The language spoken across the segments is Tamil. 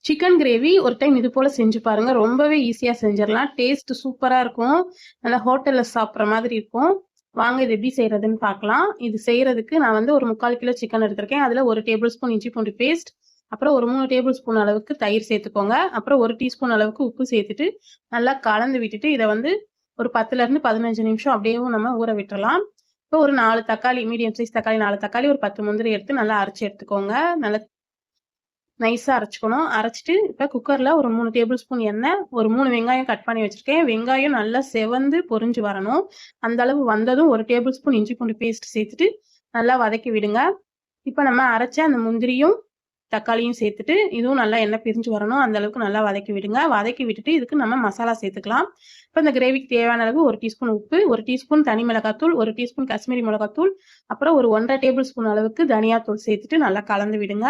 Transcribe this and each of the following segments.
சிக்கன் கிரேவி ஒரு டைம் இது போல செஞ்சு பாருங்க. ரொம்பவே ஈஸியா செஞ்சிடலாம். டேஸ்ட் சூப்பரா இருக்கும். நல்லா ஹோட்டல்ல சாப்பிட்ற மாதிரி இருக்கும். வாங்க இது எப்படி செய்யறதுன்னு பார்க்கலாம். இது செய்யறதுக்கு நான் வந்து ஒரு 3/4 கிலோ சிக்கன் எடுத்திருக்கேன். அதுல 1 டேபிள் ஸ்பூன் இஞ்சி பூண்டு பேஸ்ட், அப்புறம் ஒரு 3 டேபிள் ஸ்பூன் அளவுக்கு தயிர் சேர்த்துக்கோங்க. அப்புறம் 1 டீஸ்பூன் அளவுக்கு உப்பு சேர்த்துட்டு நல்லா கலந்து விட்டுட்டு இதை வந்து ஒரு 10ல இருந்து 15 நிமிஷம் அப்படியே நம்ம ஊற விட்டுறலாம். இப்போ ஒரு 4 தக்காளி, மீடியம் சைஸ் தக்காளி 4 தக்காளி, ஒரு 10 முந்திரி எடுத்து நல்லா அரைச்சி எடுத்துக்கோங்க. நல்லா நைஸா அரைச்சுக்கணும். அரைச்சிட்டு இப்ப குக்கர்ல ஒரு 3 டேபிள் ஸ்பூன் எண்ணெய், ஒரு 3 வெங்காயம் கட் பண்ணி வச்சிருக்கேன். வெங்காயம் நல்லா செவந்து பொரிஞ்சு வரணும். அந்த அளவு வந்ததும் 1 டேபிள் ஸ்பூன் இஞ்சி பூண்டு பேஸ்ட் சேர்த்துட்டு நல்லா வதக்கி விடுங்க. இப்ப நம்ம அரைச்ச அந்த முந்திரியும் தக்காளியும் சேர்த்துட்டு இதுவும் நல்லா எண்ணெய் பிரிஞ்சு வரணும். அந்த அளவுக்கு நல்லா வதக்கி விடுங்க. வதக்கி விட்டுட்டு இதுக்கு நம்ம மசாலா சேர்த்துக்கலாம். இப்ப இந்த கிரேவிக்கு தேவையான அளவு 1 டீஸ்பூன் உப்பு, 1 டீஸ்பூன் தனி மிளகாத்தூள், 1 டீஸ்பூன் காஷ்மீரி மிளகாத்தூள், அப்புறம் ஒரு 1 1/2 டேபிள் ஸ்பூன் அளவுக்கு தனியாத்தூள் சேர்த்துட்டு நல்லா கலந்து விடுங்க.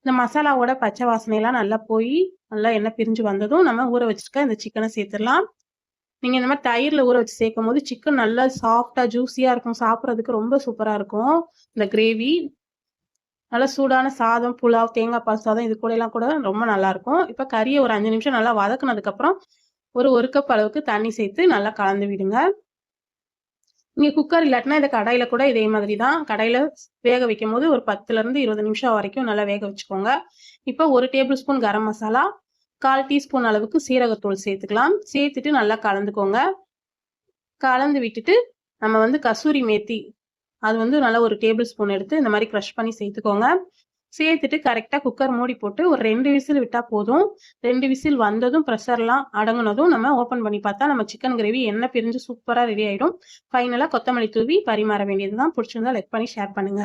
இந்த மசாலாவோட பச்சை வாசனையெல்லாம் நல்லா போய் நல்லா எண்ணெய் பிரிஞ்சு வந்ததும் நம்ம ஊற வச்சிருக்க இந்த சிக்கனை சேர்த்துடலாம். நீங்க இந்த மாதிரி தயிர்ல ஊற வச்சு சேர்க்கும் போது சிக்கன் நல்லா சாஃப்டா ஜூஸியா இருக்கும். சாப்பிட்றதுக்கு ரொம்ப சூப்பரா இருக்கும் இந்த கிரேவி. நல்லா சூடான சாதம், புலாவ், தேங்காய் பால் சாதம் இது கூட எல்லாம் கூட ரொம்ப நல்லா இருக்கும். இப்ப கறியை ஒரு 5 நிமிஷம் நல்லா வதக்குனதுக்கு அப்புறம் ஒரு கப் அளவுக்கு தண்ணி சேர்த்து நல்லா கலந்து விடுங்க. நீங்க குக்கர் இல்லாட்டினா இந்த கடாயில கூட இதே மாதிரி தான். கடாயில வேக வைக்கும் போது ஒரு 10ல இருந்து 20 நிமிஷம் வரைக்கும் நல்லா வேக வச்சுக்கோங்க. இப்போ 1 table spoon garam masala, 1/4 teaspoon அளவுக்கு சீரகத்தூள் சேர்த்துக்கலாம். சேர்த்துட்டு நல்லா கலந்துக்கோங்க. கலந்து விட்டுட்டு நம்ம வந்து கசூரி மேத்தி அது வந்து நல்லா 1 டேபிள் ஸ்பூன் எடுத்து இந்த மாதிரி க்ரஷ் பண்ணி சேர்த்துக்கோங்க. சேர்த்துட்டு கரெக்டா குக்கர் மூடி போட்டு ஒரு 2 விசில் விட்டா போதும். 2 விசில் வந்ததும் ப்ரெஷர்லாம் அடங்குனதும் நம்ம ஓபன் பண்ணி பார்த்தா நம்ம சிக்கன் கிரேவி எண்ணெய் பிரிஞ்சு சூப்பரா ரெடி ஆயிடும். ஃபைனலா கொத்தமல்லி தூவி பரிமாற வேண்டியதுதான். பிடிச்சிருந்தா லைக் பண்ணி ஷேர் பண்ணுங்க.